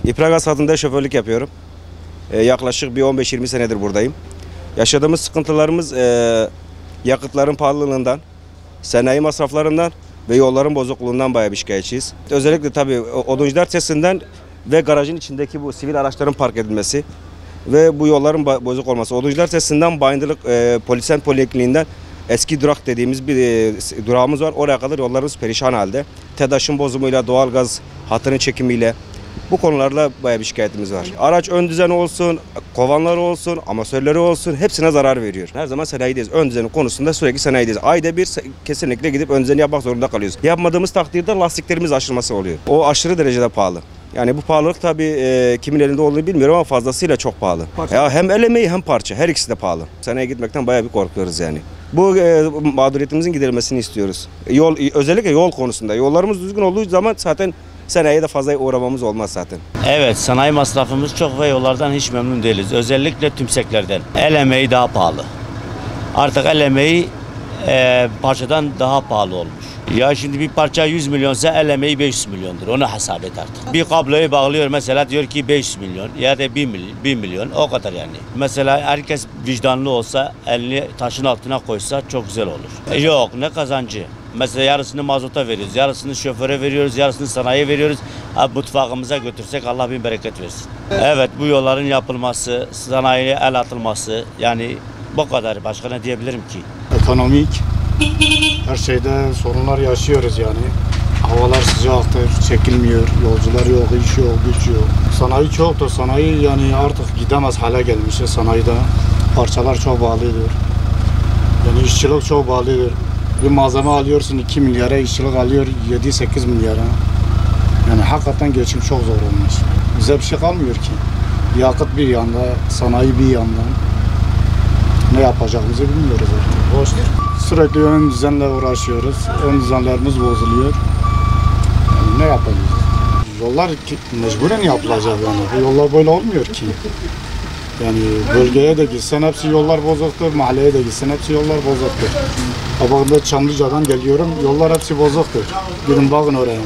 İpragaz hattında şoförlük yapıyorum. Yaklaşık bir 15-20 senedir buradayım. Yaşadığımız sıkıntılarımız yakıtların pahalılığından, sanayi masraflarından ve yolların bozukluğundan bayağı bir şikayetçiyiz. Özellikle tabii oduncular sesinden ve garajın içindeki bu sivil araçların park edilmesi ve bu yolların bozuk olması. Oduncular sesinden Bayındırlık Polisen Polikliniğinden eski durak dediğimiz bir durağımız var. Oraya kadar yollarımız perişan halde. TEDAŞ'ın bozumuyla, doğalgaz hattının çekimiyle bu konularla bayağı bir şikayetimiz var. Araç ön düzeni olsun, kovanları olsun, amasörleri olsun hepsine zarar veriyor. Her zaman sanayideyiz. Ön düzeni konusunda sürekli sanayideyiz. Ayda bir kesinlikle gidip ön düzeni yapmak zorunda kalıyoruz. Yapmadığımız takdirde lastiklerimiz aşırması oluyor. O aşırı derecede pahalı. Yani bu pahalılık tabii kimin elinde olduğunu bilmiyorum ama fazlasıyla çok pahalı. Ya hem el emeği hem parça her ikisi de pahalı. Sanayiye gitmekten bayağı bir korkuyoruz yani. Bu mağduriyetimizin giderilmesini istiyoruz. Özellikle yol konusunda. Yollarımız düzgün olduğu zaman zaten sanayiye de fazla uğramamız olmaz zaten. Evet, sanayi masrafımız çok ve yollardan hiç memnun değiliz. Özellikle tümseklerden. El emeği daha pahalı. Artık el emeği parçadan daha pahalı olmuş. Ya şimdi bir parça 100 milyonsa el emeği 500 milyondur. Onu hesap et artık. Bir kabloyu bağlıyor mesela diyor ki 500 milyon ya da 1 milyon o kadar yani. Mesela herkes vicdanlı olsa elini taşın altına koysa çok güzel olur. Yok ne kazancı. Mesela yarısını mazota veriyoruz, yarısını şoföre veriyoruz, yarısını sanayiye veriyoruz. Mutfağımıza götürsek Allah bin bereket versin. Evet bu yolların yapılması, sanayiye el atılması yani bu kadar. Başka ne diyebilirim ki? Ekonomik her şeyde sorunlar yaşıyoruz yani. Havalar sıcaktır, çekilmiyor, yolcular yok, iş yok, güç yok. Sanayi çoktur, sanayi yani artık gidemez hale gelmiş sanayide. Parçalar çok pahalıdır. Yani işçilik çok pahalıdır. Bir malzeme alıyorsun 2 milyara, işçilik alıyor 7-8 milyara. Yani hakikaten geçim çok zor olmuş. Bize bir şey kalmıyor ki. Yakıt bir yanda, sanayi bir yandan. Ne yapacağımızı bilmiyoruz artık. Boş değil. Sürekli ön düzenle uğraşıyoruz. Ön düzenlerimiz bozuluyor. Yani ne yapacağız? Yollar mecburen yapılacak yani. Bu yollar böyle olmuyor ki. Yani bölgeye de gitsen hepsi yollar bozuktur, mahalleye de gitsen hepsi yollar bozuktur. Ama ben Çamlıca'dan geliyorum, yollar hepsi bozuktur. Gidin bakın oraya.